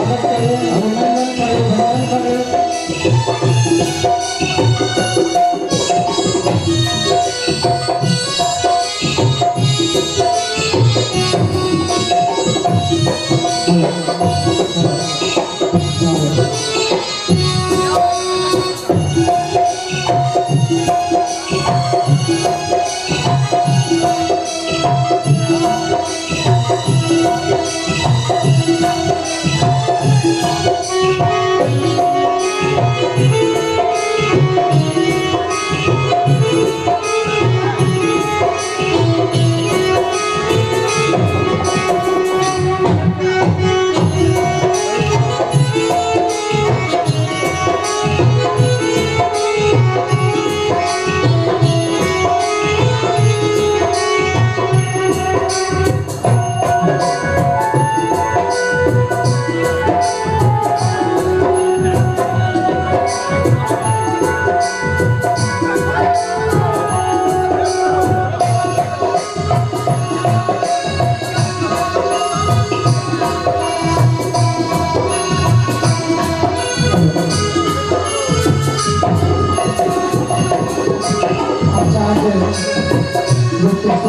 स्वागत करें, अभिनंदन करें, वंदन करें।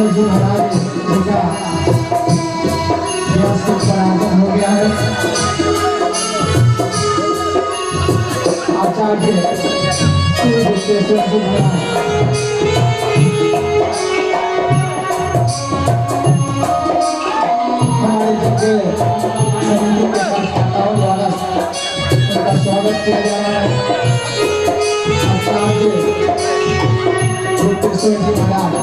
जी महाराज उनका परागमन हो गया है। आचार्य श्री विश्वेश्वर जी महाराज हमारे जगह समिति के संस्थाओं द्वारा उनका स्वागत किया जा रहा है। आचार्य विश्वेश्वर जी महाराज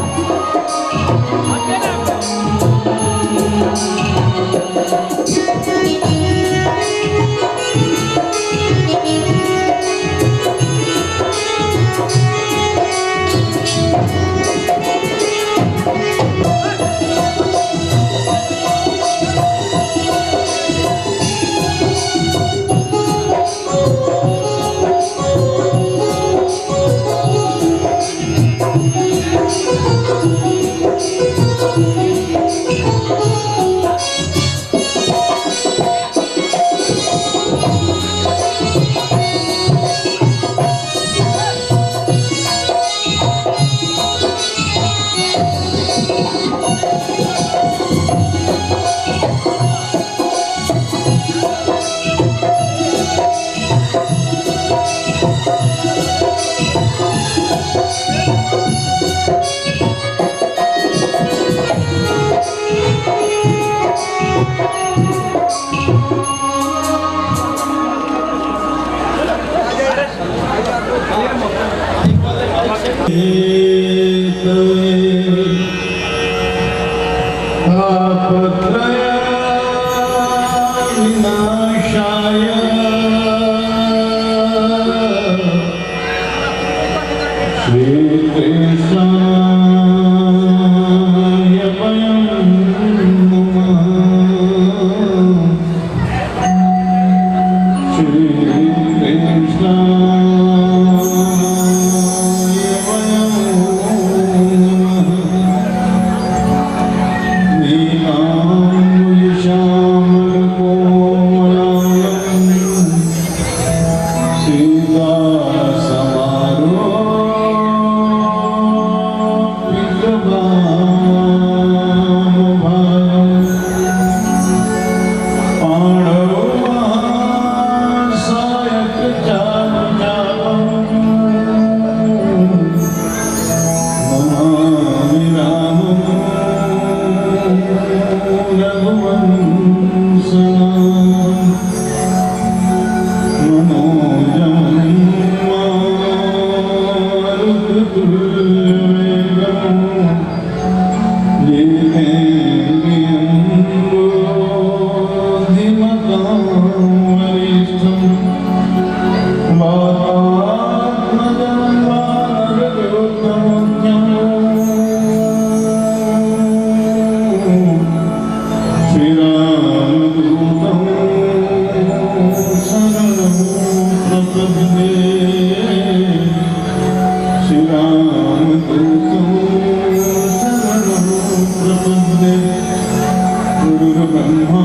गुरु ब्रह्मा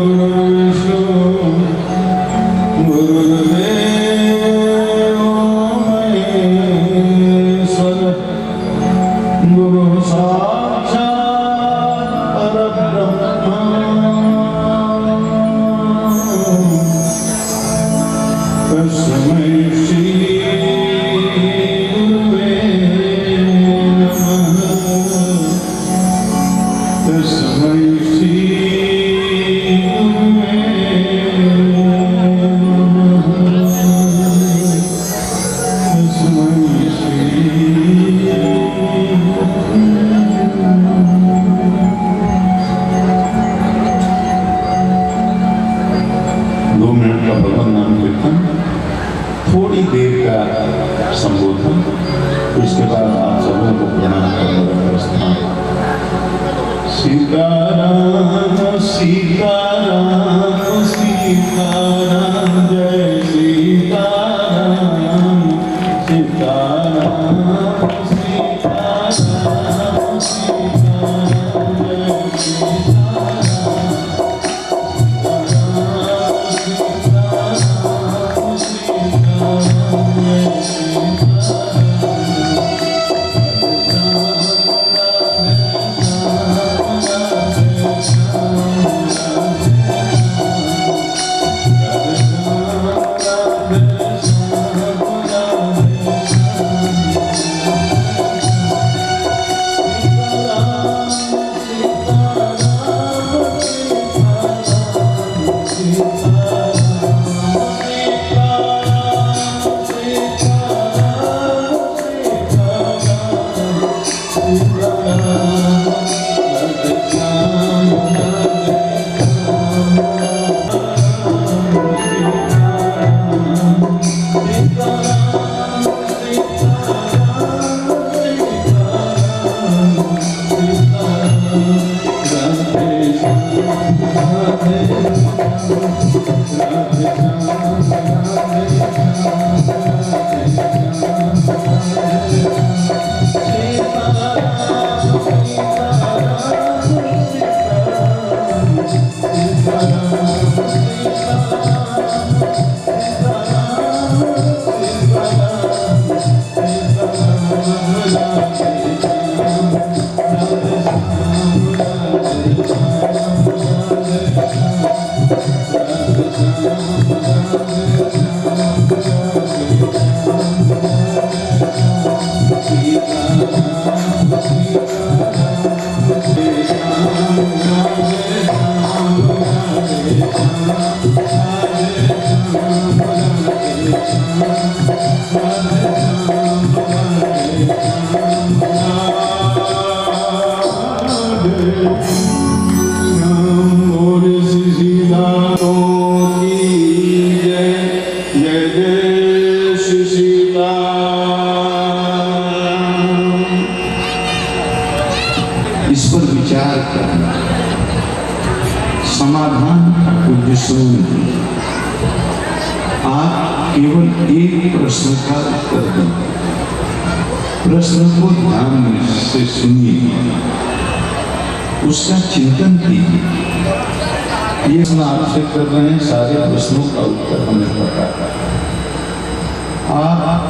गुरु विष्णु थोड़ी देर का संबोधन, उसके बाद आप सबों को प्रणाम करने का प्रस्थान। सीताराम सीताराम सीताराम जय सीताराम सीताराम सीताराम सीताराम जय इस पर विचार करना, समाधान का कोई विषय नहीं। आप केवल एक प्रश्न का उत्तर दें, प्रश्न को ध्यान से सुनिए, उसका चिंतन कीजिए। ये आपसे कर रहे हैं, सारे प्रश्नों का उत्तर हमें पता है। आप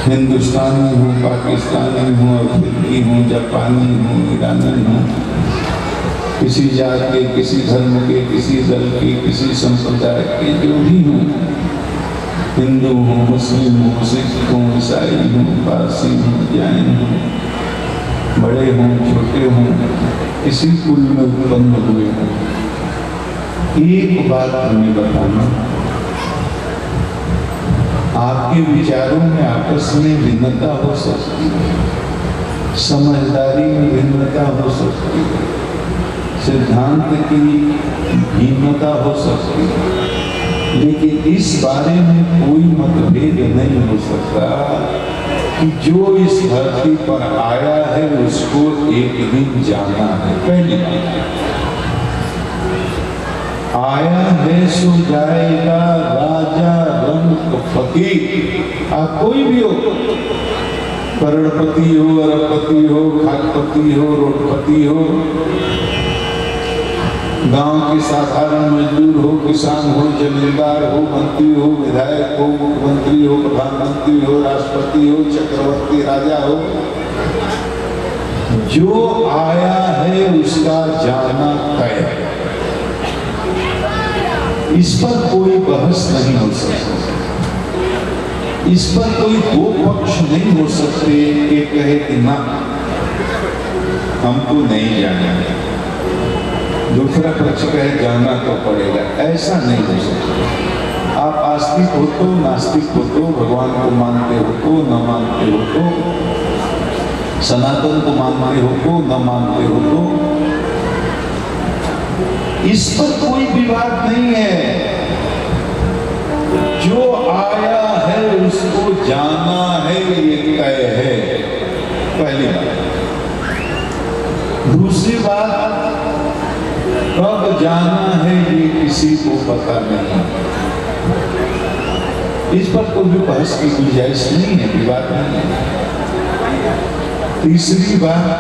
हिंदुस्तानी हो, पाकिस्तानी हो, अफ्रीकी हो, जापानी हो, ईरानी हो, किसी जात के, किसी धर्म के, किसी दल के, किसी संप्रदाय के, जो भी हो, हिंदू हो, मुस्लिम हो, सिख हो, ईसाई हो, पारसी हो, जैन हो, बड़े हों, छोटे हों, किसी कुल में उत्पन्न हुए हों, एक बात हमें बताना, आपके विचारों में आपस में भिन्नता हो सकती है, समझदारी में भिन्नता हो सकती है, सिद्धांत की भिन्नता हो सकती है, लेकिन इस बारे में कोई मतभेद नहीं हो सकता कि जो इस धरती पर आया है उसको एक दिन जाना है। पहली बात, आया है सो जाएगा, राजा रंग फकीर, आप कोई भी हो, करोड़पति हो, अरबपति हो, खाकपति हो, रोडपति हो, गांव के साधारण मजदूर हो, किसान हो, जमींदार हो, मंत्री हो, विधायक हो, मुख्यमंत्री हो, प्रधानमंत्री हो, राष्ट्रपति हो, चक्रवर्ती राजा हो, जो आया है उसका जाना तय है। इस पर कोई बहस नहीं हो सकती, इस पर कोई दो पक्ष नहीं हो सकते कि कहे कि ना हमको नहीं जाना है। दूसरा पक्ष कहे जाना तो पड़ेगा, ऐसा नहीं हो सकता। आप आस्तिक हो तो, नास्तिक हो तो, भगवान को मानते हो तो, न मानते हो तो, सनातन को मानते हो तो, न मानते हो तो, इस पर कोई विवाद नहीं है। जो आया है उसको जाना है, ये तय है, पहली बात। दूसरी बात, कब जाना है ये किसी को पता नहीं। इस पर कोई भी बहस की गुंजाइश नहीं है, विवाद नहीं है। तीसरी बात,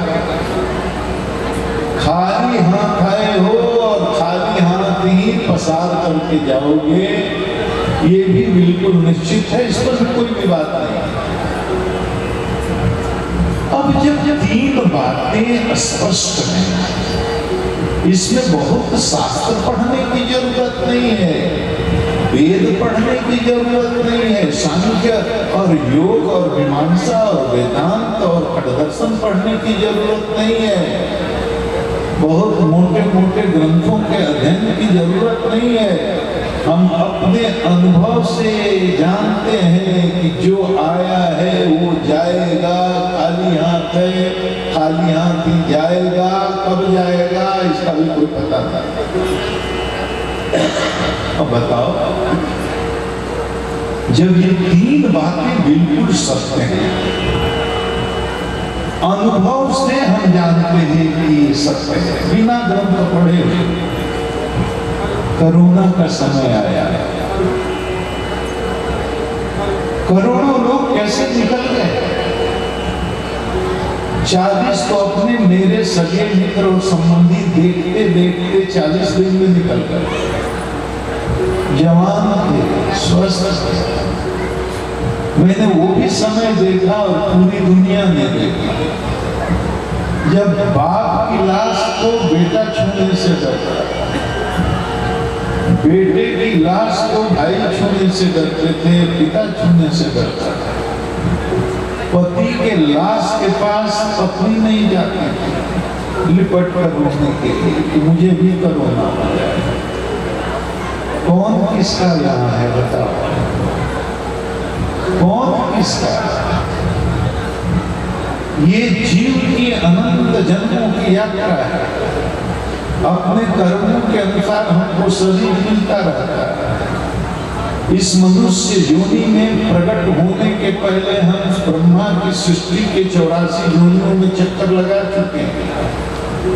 खाली हाथ आए हो और खाली हाथ ही पसार करके जाओगे, ये भी बिल्कुल निश्चित है, इस पर भी कोई भी बात नहीं। अब जब तीन बातें स्पष्ट हैं, इसमें बहुत शास्त्र पढ़ने की जरूरत नहीं है, वेद पढ़ने की जरूरत नहीं है, सांख्य और योग और मीमांसा और वेदांत और खडदर्शन पढ़ने की जरूरत नहीं है, बहुत मोटे मोटे ग्रंथों के अध्ययन की जरूरत नहीं है। हम अपने अनुभव से जानते हैं कि जो आया है वो जाएगा, खाली हाथ है, खाली हाथ ही जाएगा, कब जाएगा इसका भी कोई पता नहीं। अब बताओ, जब ये तीन बातें बिल्कुल सत्य हैं, अनुभव से हम जानते हैं कि ये सत्य है, बिना ग्रंथ पढ़े हुए। कोरोना का समय आया, करोड़ों लोग कैसे निकल गए। 40 तो अपने मेरे सगे मित्र और संबंधी देखते देखते 40 दिन में निकल गए। जवान थे, स्वस्थ थे। मैंने वो भी समय देखा और पूरी दुनिया ने देखा, जब बाप की लाश को बेटा छूने से डरता, बेटे की लाश को भाई छूने से डरते थे, पिता छूने से डरता था। पति के लाश के पास पत्नी नहीं जाती थी लिपट कर रोने के लिए कि मुझे भी कोरोना हो जाए। कौन किसका यहाँ है बताओ, कौन किसका? ये जीव की अनंत जन्मों की यात्रा है। अपने कर्मों के अनुसार हमको शरीर मिलता रहता है। इस मनुष्य योनि में प्रकट होने के पहले हम ब्रह्मा की सृष्टि के 84 योनियों में चक्कर लगा चुके हैं।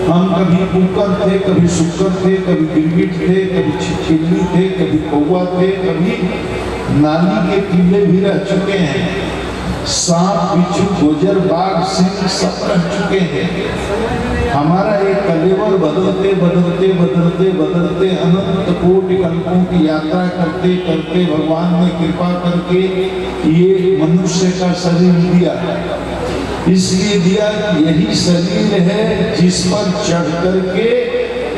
हम कभी कुकर थे, कभी शुक्र थे, कभी गिरगिट थे, कभी छिपकली थे, कभी कौवा थे, कभी नाली के कीड़े भी रह चुके हैं। सांप, बिच्छू, गोजर, बाघ, सिंह सब रह चुके हैं। हमारा ये कलेवर बदलते बदलते बदलते बदलते अनंत कोटि कल्पों की यात्रा करते करते भगवान ने कृपा करके ये मनुष्य का शरीर दिया। इसलिए दिया कि यही शरीर है जिस पर चढ़ करके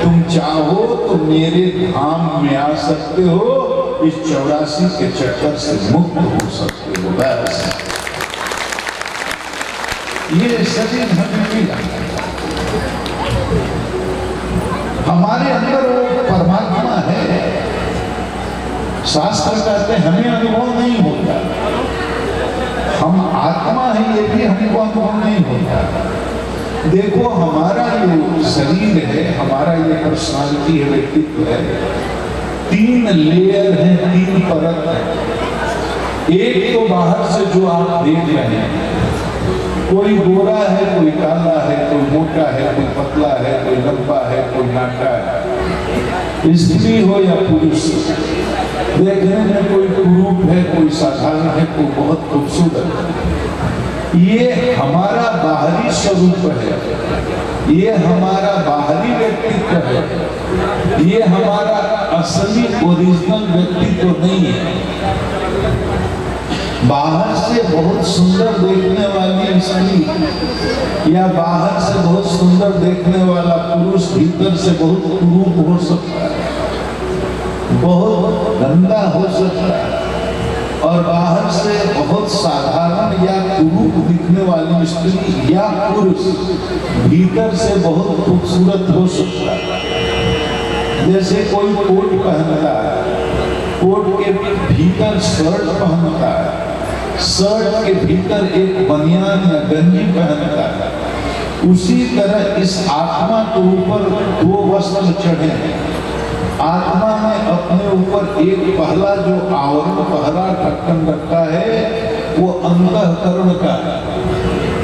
तुम चाहो तो मेरे धाम में आ सकते हो, इस 84 के चक्कर से मुक्त हो सकते हो। बस ये शरीर हमें मिला, हमारे अंदर वो परमात्मा है। शास्त्र कहते हैं हमें अनुभव नहीं होता, हम आत्मा है ये भी हमको अनुभव नहीं होता। देखो हमारा ये शरीर है, हमारा ये पर्सनालिटी है, व्यक्तित्व है, 3 लेयर है, 3 परत है। एक तो बाहर से जो आप देख रहे हैं, कोई गोरा है, कोई काला है, कोई मोटा है, कोई पतला है, कोई लंबा है, कोई नाटा है, स्त्री हो या पुरुष। देखने में कोई कुरूप है, कोई साधारण है, कोई बहुत खूबसूरत है। ये हमारा बाहरी स्वरूप है, ये हमारा बाहरी व्यक्तित्व है, ये हमारा असली ओरिजिनल व्यक्तित्व नहीं है। बाहर से बहुत सुंदर देखने वाली स्त्री या बाहर से बहुत सुंदर देखने वाला पुरुष भीतर से बहुत कुरूप हो सकता है, बहुत गंदा हो सकता है, और बाहर से बहुत साधारण या कुरूप दिखने वाली स्त्री या पुरुष भीतर से बहुत खूबसूरत हो सकता है। जैसे कोई कोट पहनता है, कोट के भीतर शर्ट पहनता है, शर्ट के भीतर एक बनियान या गंजी पहनता है, उसी तरह इस आत्मा के ऊपर दो वस्त्र चढ़े हैं। आत्मा ने अपने ऊपर एक पहला जो आवरण पहला ढक्कन रखा है वो अंतःकरण का,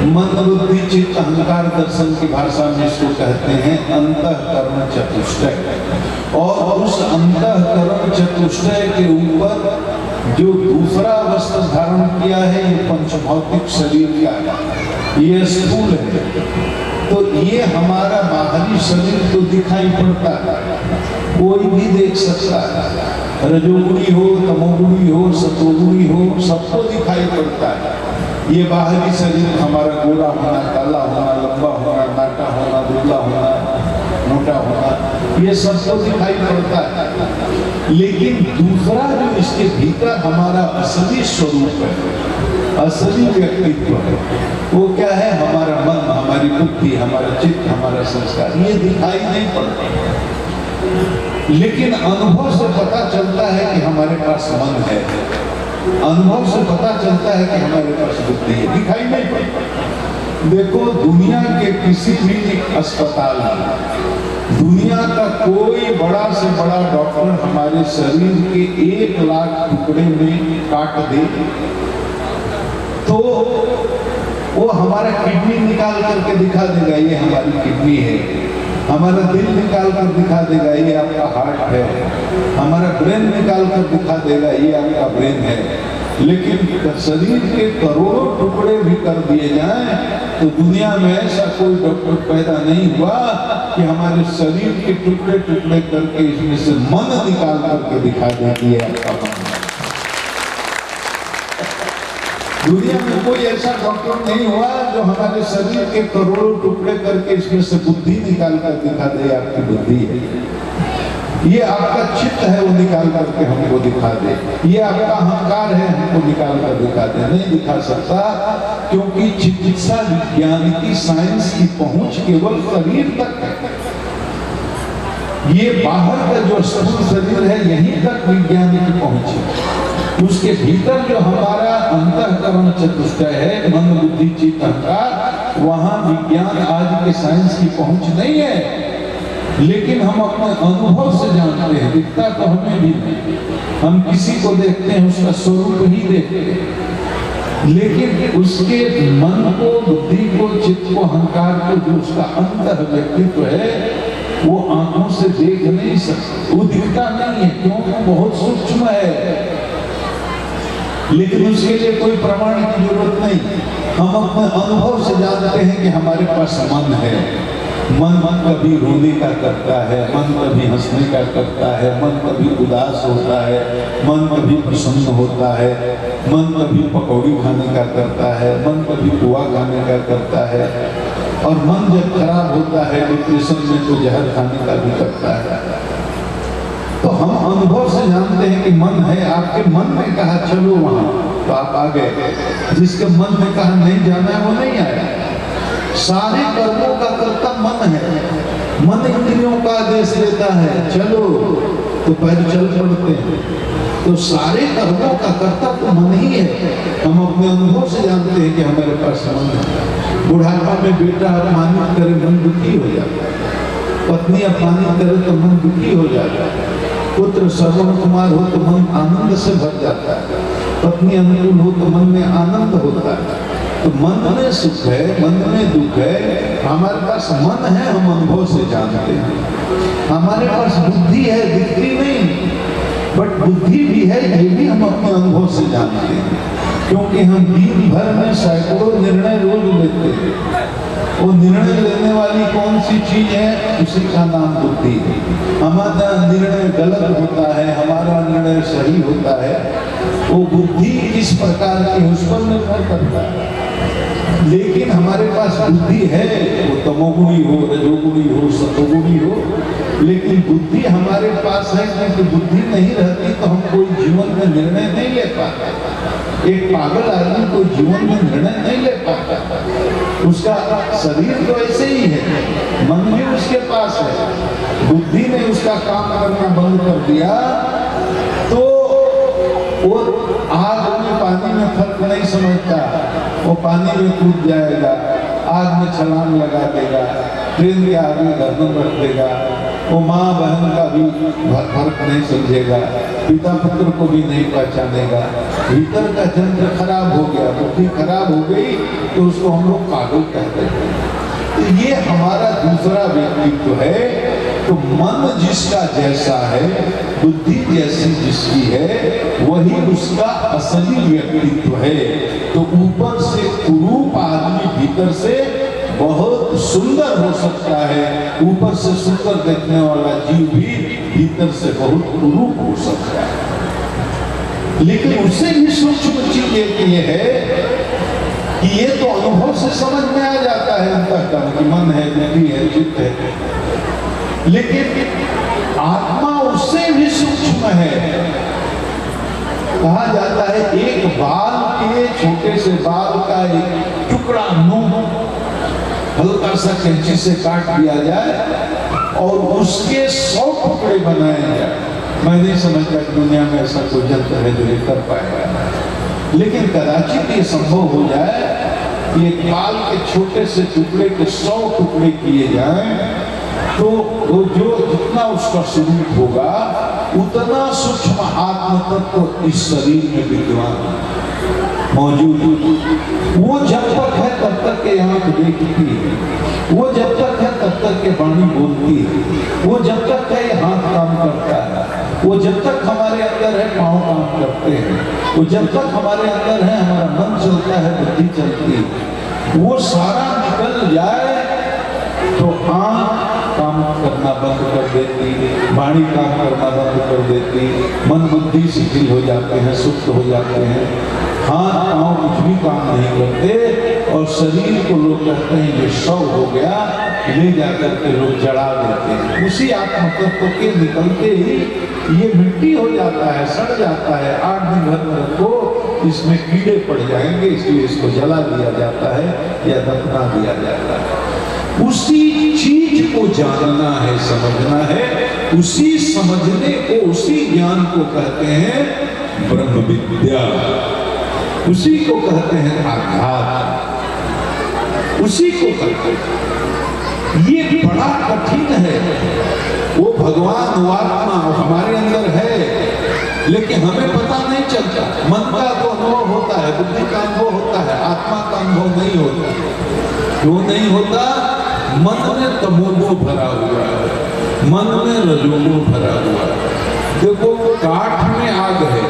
मन बुद्धि चित्त अहंकार दर्शन की भाषा में इसको कहते हैं अंतःकरण चतुष्टय। और उस अंतःकरण चतुष्टय के ऊपर जो दूसरा वस्त्र धारण किया है ये पंचभौतिक शरीर का, ये स्थूल है। तो ये हमारा बाहरी शरीर तो दिखाई पड़ता है, कोई भी देख सकता है, रजोगुणी हो तमोगुणी हो सतोगुणी हो सबको दिखाई पड़ता है। ये बाहरी शरीर हमारा गोरा होना, काला होना, लंबा होना, नाटा होना, दुबला होना, मोटा होना, ये सबको दिखाई पड़ता है। लेकिन दूसरा जो इसके भीतर हमारा असली स्वरूप है, असली व्यक्तित्व है, वो क्या है? हमारा मन, हमारी बुद्धि, हमारा चित्त, हमारा संस्कार, ये दिखाई नहीं पड़ता। लेकिन अनुभव से पता चलता है कि हमारे पास मन है, अनुभव से पता चलता है कि हमारे पास बुद्धि है, दिखाई नहीं पड़ता। देखो दुनिया के किसी भी अस्पताल में दुनिया का कोई बड़ा से बड़ा डॉक्टर हमारे शरीर के 1 लाख टुकड़े में काट दे तो वो हमारा किडनी निकाल करके दिखा देगा ये हमारी किडनी है, हमारा दिल निकाल कर दिखा देगा ये आपका हार्ट है, हमारा ब्रेन निकाल कर दिखा देगा ये आपका ब्रेन है। लेकिन शरीर के करोड़ों टुकड़े भी कर दिए जाएं तो दुनिया में ऐसा कोई डॉक्टर पैदा नहीं हुआ कि हमारे शरीर के टुकड़े टुकड़े करके इसमें से मन निकाल करके दिखा दे कि ये आपका मन। दुनिया में कोई ऐसा डॉक्टर नहीं हुआ जो हमारे शरीर के करोड़ों टुकड़े करके इसमें से बुद्धि निकाल कर दिखा दे आपकी बुद्धि है, ये आपका चित्त है वो निकाल करके हमको दिखा दे, ये आपका अहंकार है हमको निकाल कर दिखा दे। नहीं दिखा सकता, क्योंकि चिकित्सा विज्ञान की साइंस की पहुंच केवल शरीर तक है। ये बाहर का जो स्थूल शरीर है यहीं तक विज्ञान की पहुंच है। उसके भीतर जो हमारा अंतःकरण चतुष्टय है, मन बुद्धि चित्त अहंकार, वहां विज्ञान आज के साइंस की पहुंच नहीं है। लेकिन हम अपने अनुभव से जानते हैं, दिखता तो हमें भी नहीं, हम किसी को देखते हैं उसका स्वरूप ही देखते हैं, लेकिन उसके मन को, बुद्धि को, चित्त को, अहंकार को, जो उसका अंतर व्यक्तित्व है वो आंखों से देख नहीं सकते, वो दिखता नहीं है, क्योंकि बहुत सूक्ष्म है। लेकिन उसके लिए कोई प्रमाण की जरूरत नहीं, हम अपने अनुभव से जानते हैं कि हमारे पास मन है। मन कभी रोने का करता है, मन कभी हंसने का करता है, मन कभी उदास होता है, मन कभी प्रसन्न होता है, मन कभी पकौड़ी खाने का करता है, मन कभी पुआ खाने का करता है, और मन जब खराब होता है डिप्रेशन में तो जहर खाने का भी करता है। तो हम अनुभव से जानते हैं कि मन है। आपके मन ने कहा चलो वहां तो आप आ गए, जिसके मन ने कहा नहीं जाना है वो नहीं आया। सारे कर्मों का कर्ता मन है, मन इंद्रियों का आदेश देता है चलो तो पैर चल पड़ते हैं। तो सारे कर्मों का कर्ता तो मन ही है। हम अपने अनुभव से जानते हैं कि हमारे पास मन है। बुढ़ापा में बेटा अपमानित करे मन दुखी हो जाता है, पत्नी अपमानित करे तो मन दुखी हो जाता है, पुत्र श्रवण कुमार हो तो मन आनंद से भर जाता है, पत्नी अनुकूल हो तो मन में आनंद होता है। तो मन में सुख है, मन में दुख है। हमारे पास मन है, हम अनुभव से जानते हैं। हमारे पास बुद्धि है, दिखती नहीं, बट बुद्धि भी है, ये भी हम अपने अनुभव से जानते हैं, क्योंकि हम दिन भर में सैकड़ों निर्णय रोज लेते हैं। वो निर्णय लेने वाली कौन सी चीज है, उसी का नाम बुद्धि है। हमारा निर्णय गलत होता है, हमारा निर्णय सही होता है, वो बुद्धि किस प्रकार की उस पर निर्भर करता है। लेकिन हमारे पास बुद्धि है, वो तमोगुणी हो, रजोगुणी हो, सतोगुणी हो, लेकिन बुद्धि हमारे पास है, क्योंकि बुद्धि नहीं रहती तो हम कोई जीवन में निर्णय नहीं ले पाते। एक पागल आदमी कोई जीवन में निर्णय नहीं ले पाता। उसका शरीर तो ऐसे ही है, मन भी उसके पास है, बुद्धि ने उसका काम करना बंद कर दिया तो वो आग में पानी में फर्क नहीं समझता, वो पानी में कूद जाएगा, आग में छलांग लगा देगा, ट्रेन के आगे गर्दन रख देगा, वो माँ बहन का भी फर्क नहीं समझेगा, पिता पुत्र को भी नहीं पहचानेगा। भीतर का जंत्र खराब हो गया, बुद्धि खराब हो गई तो उसको हम लोग पागल कहते हैं। तो ये हमारा दूसरा व्यक्तित्व है। तो मन जिसका जैसा है, बुद्धि जैसी जिसकी है, वही उसका असली व्यक्तित्व है। तो ऊपर से कुरूप आदमी भीतर से बहुत सुंदर हो सकता है, ऊपर से सुंदर देखने वाला जीव भी भीतर से बहुत कुरूप हो सकता है। लेकिन उससे भी सूक्ष्म चीज ये है कि ये तो अनुभव से समझ में आ जाता है अंतःकरण कि मन है, बुद्धि है, चित्त है। लेकिन आत्मा उससे भी सूक्ष्म है। कहा जाता है एक बाल के, छोटे से बाल का एक टुकड़ा नून हल्का सा कैंची से काट दिया जाए और उसके 100 टुकड़े बनाए जाए। मैं नहीं समझता कि दुनिया में ऐसा कोई यंत्र है जो ये कर पाएगा, लेकिन कदाचित ये संभव हो जाए कि एक बाल के छोटे से टुकड़े के 100 टुकड़े किए जाएं, तो वो जो जितना उसका स्वरूप होगा उतना सूक्ष्म आत्म तत्व इस शरीर में विद्यमान मौजूद। वो जब तक है तब तक के आंख देखती है, वो जब तक है तब तक के वाणी बोलती है, वो जब तक है हाथ काम करता है, वो जब तक हमारे अंदर है पाँव काम करते हैं, वो जब तक हमारे अंदर है हमारा मन चलता है, बुद्धि चलती है। वो सारा निकल जाए तो आंख काम करना बंद कर देती, वाणी काम करना बंद कर देती, मन बुद्धि शिथिल हो जाते हैं, सुप्त हो जाते हैं, हाथ पाँव कुछ भी काम नहीं करते और शरीर को लोग कहते हैं ये शव हो गया, ले जाकर के लोग जला देते हैं। उसी आत्म तत्व के निकलते ही ये मिट्टी हो जाता है, सड़ जाता है। 8 दिन भर में को इसमें कीड़े पड़ जाएंगे, इसलिए इसको जला दिया जाता है या दफना दिया जाता है। उसी चीज को जानना है, समझना है, उसी समझने को, उसी ज्ञान को कहते हैं ब्रह्म विद्या, उसी को कहते हैं आध्यात्म, उसी को कहते हैं। ये बड़ा कठिन है। वो भगवान आत्मा हमारे अंदर है, लेकिन हमें पता नहीं चलता। मन का तो अनुभव होता है, बुद्धि का अनुभव होता है, आत्मा का अनुभव नहीं होता। क्यों नहीं होता? मन में तमोगुण भरा हुआ है, मन में रजोगुण भरा हुआ है। देखो काठ में आग है,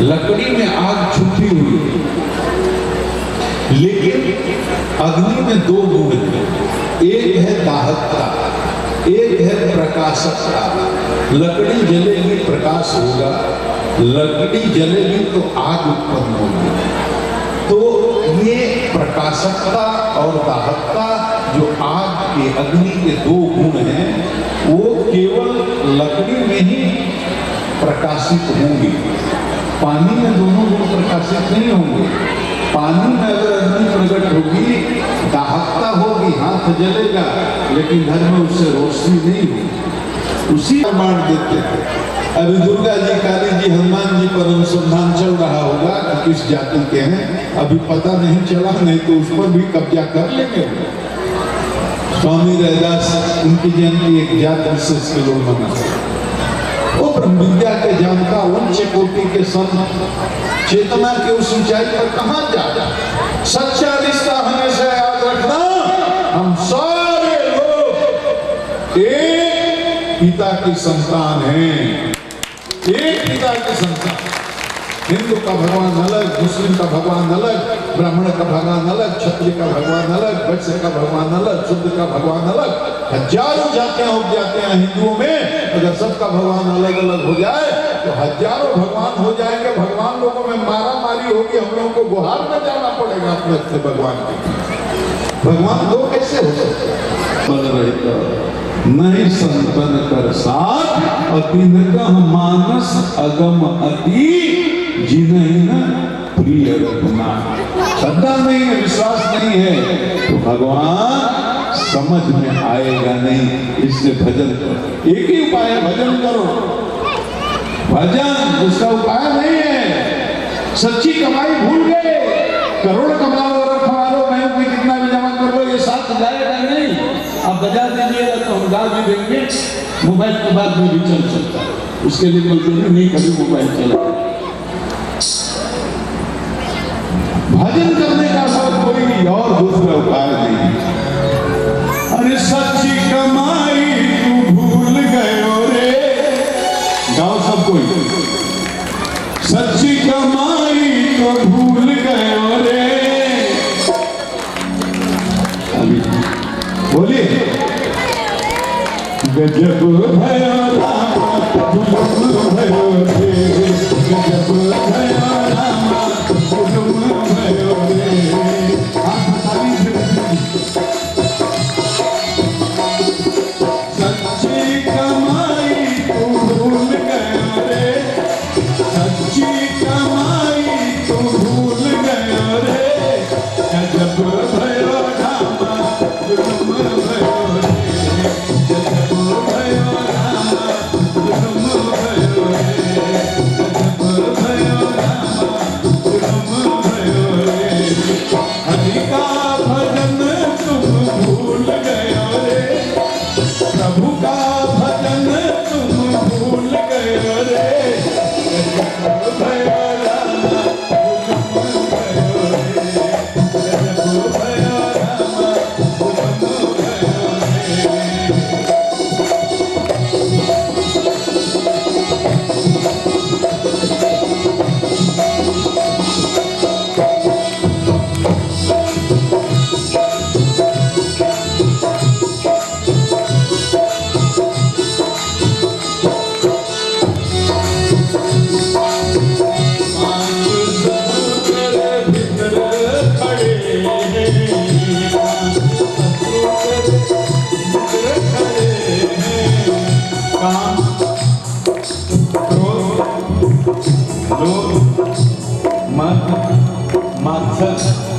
लकड़ी में आग छुपी हुई है, लेकिन अग्नि में 2 गुण है। एक है दाहकता, एक है प्रकाशकता। लकड़ी जलेगी प्रकाश होगा, लकड़ी जलेगी तो आग उत्पन्न होगी। तो ये प्रकाशकता और दाहकता जो आग के, अग्नि के 2 गुण हैं, वो केवल लकड़ी में ही प्रकाशित होंगे। पानी में दोनों गुण प्रकाशित नहीं होंगे। पानी में अगर अग्नि प्रकट होगी, दाहकता होगी, हाथ जलेगा, लेकिन घर में उससे रोशनी नहीं होगी। उसी प्रमाण देते हैं। अभी दुर्गा जी, काली जी, हनुमान जी पर अनुसंधान चल रहा होगा कि किस जाति के हैं, अभी पता नहीं चला, नहीं तो उस पर भी कब्जा कर लेंगे। स्वामी रैदास, उनकी जयंती एक जाति विशेष के लोग मनाते हैं। वो ब्रह्म विद्या के जानता, उच्च कोटि के संत, चेतना के उस ऊंचाई पर कहां जा। सच्चा रिश्ता हमेशा याद रखना, हम सारे लोग एक पिता की संतान हैं, एक पिता की संतान। हिंदू का भगवान अलग, मुस्लिम का भगवान अलग, ब्राह्मण का भगवान अलग, क्षत्रिय का भगवान अलग, वैश्य का भगवान अलग, शुद्ध का भगवान अलग। हजारों जातियां उग जाते हैं हिंदुओं में। अगर सबका भगवान अलग अलग हो जाए तो हजारों भगवान हो जाएंगे। भगवान लोगों में मारा मारी होगी, हम लोगों को गुहार में जाना पड़ेगा अपने अपने भगवान के। भगवान दो कैसे हो सकते? नहीं संतन कर साथ अतिनका मानस अगम अति जिन्हें प्रिय रखना। श्रद्धा नहीं है, विश्वास नहीं है, तो भगवान समझ में आएगा नहीं। इसलिए भजन करो। एक ही उपाय है, भजन करो। भजन उसका उपाय नहीं है। सच्ची कमाई भूल गए, करोड़ कमा लो, अरब कमा लो, बैंक में कितना भी जमा कर लो, ये साथ जाएगा नहीं। आप बजा दीजिएगा तो हम गा भी देंगे, मोबाइल के बाद में भी चल सकता है, उसके लिए कोई जरूरी नहीं कभी मोबाइल चला। भजन करने का सब कोई और दूसरा उपाय नहीं। अरे सच्ची कमाई तू भूल गयो रे, गाओ सब कोई। सच्ची कमाई तो भूल गयो रे, अभी बोलिए। गजब भयो रामा जुलुम भयो रे, गजब भयो रामा जुलुम भयो रे। सच्ची कमाई तू भूल गयो रे, सच्ची कमाई तू भूल गयो रे, गजब भयो रामा जुलुम भयो रे, गजब भयो रामा जुलुम भयो रे, गजब भयो रामा जुलुम भयो रे। हरि का भजन तुम भूल गयो रे, प्रभु का भजन तुम भूल गयो रे, गजब भयो रामा जुलुम भयो रे, गजब भयो रामा जुलुम भयो रे।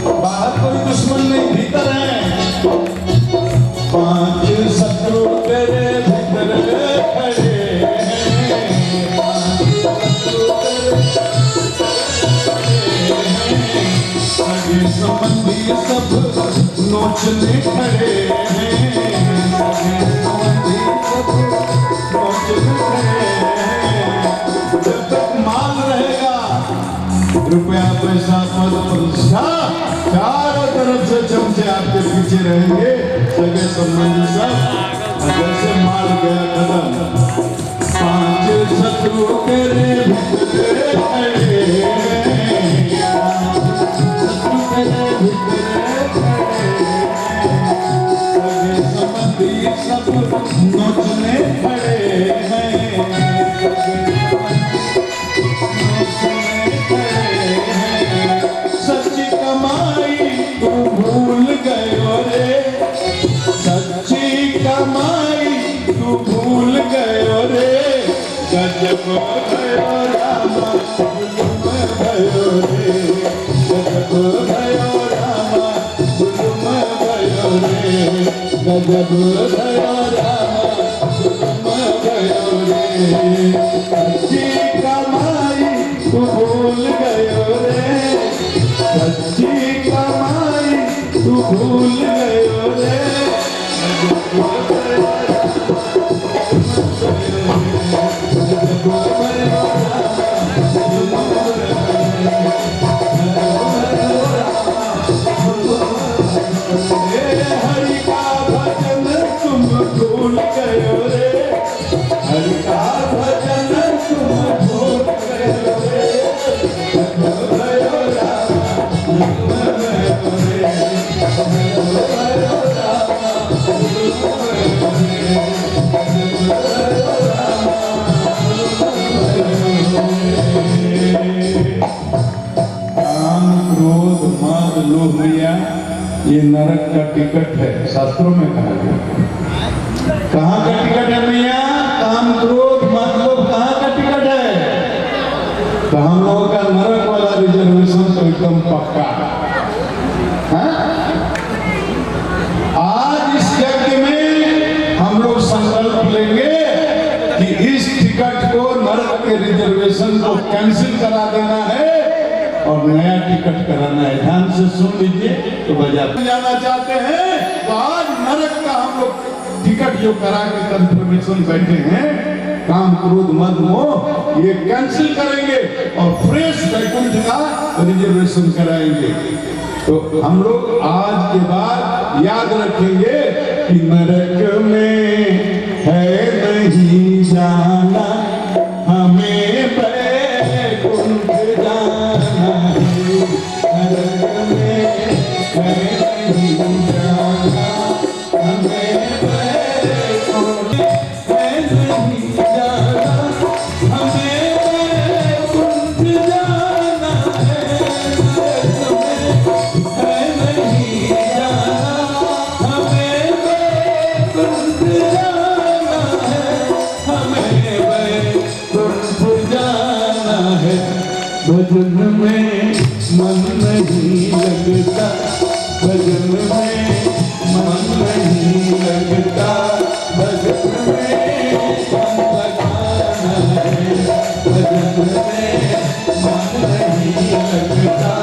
बाहर कोई दुश्मन नहीं, भीतर है। पांच शत्रु तेरे भीतर खड़े हैं, पांच शत्रु सगे संबंधी सब नोचने खड़े हैं, सगे संबंधी सब नोचने खड़े हैं। जब तक माल रहेगा, रुपया पैसा पद प्रतिष्ठा, चारों तरफ से चमचे आपके पीछे रहेंगे, सगे संबंधी सब। जैसे माल गया खत्म, पांच शत्रु तेरे भीतर खड़े हैं, शत्रु तेरे भीतर खड़े हैं, सगे संबंधी सब नोचने खड़े हैं, सच्ची कमाई तू भूल गयो रे, सच्ची कमाई तू भूल गयो रे, गजब भयो रामा जुलुम भयो रे, गजब भयो रामा जुलुम भयो रे, गजब भयो रामा जुलुम भयो रे। सच्ची कमाई तू भूल गयो रे, सच्ची कमाई तू भूल गयो रे, गजब भयो हरि का भजन तुम भूल गयो रे, हरि का भजन तुम भूल गयो रे, गजब भयो रामा जुलुम भयो रे, गजब भयो रामा जुलुम भयो रे, गजब भयो रामा जुलुम भयो रे। काम क्रोध मद लोभ ये नरक का टिकट है, शास्त्रों में कहा गया। कहाँ का टिकट है भैया? काम क्रोध मद लोभ कहाँ का टिकट है? तो हम लोगों का नरक वाला रिजर्वेशन तो एकदम पक्का है। आज इस कि इस टिकट को नरक के रिजर्वेशन को कैंसिल करा देना है और नया टिकट कराना है। ध्यान से सुन लीजिए। तो बजा जाना चाहते हैं तो आज नरक का हम लोग टिकट जो करा के कंफर्मेशन बैठे हैं, काम क्रोध मद मोह, ये कैंसिल करेंगे और फ्रेश वैकुंठ का रिजर्वेशन कराएंगे। तो हम लोग आज के बाद याद रखेंगे कि नरक में है नहीं जाना, हमें वैकुंठ जाना है। नरक में है नहीं जाना, हमें वैकुंठ है नहीं जाना, हमें वैकुंठ जाना है। नरक में है नहीं जाना, हमें वैकुंठ जाना है, हमें वैकुंठ जाना है। भजन में मन नहीं लगता, भजन में मन नहीं लगता, भजन में मन लगाना है। भजन में मन नहीं लगता,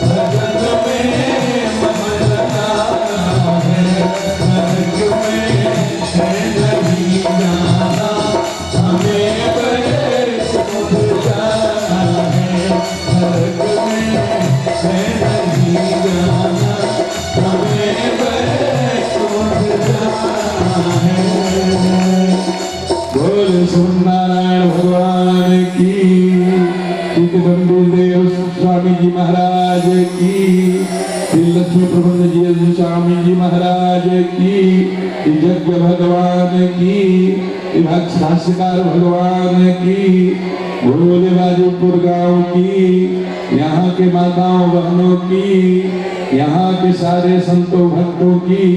भजन में मन लगाना है। नरक में है नहीं जाना, हमें वैकुंठ जाना है। नरक में है नहीं जाना, हमें वैकुंठ जाना है। बोल सुनारायण भगवान की, चित्तबंधु स्वामी जी महाराज की, श्री लक्ष्मी प्रबंध जी स्वामी जी महाराज की, यज्ञ भगवान की, भाष्यकार भगवान की, भोले बाजूपुर गांव की, यहाँ के माताओं बहनों की, यहाँ के सारे संतों भक्तों की।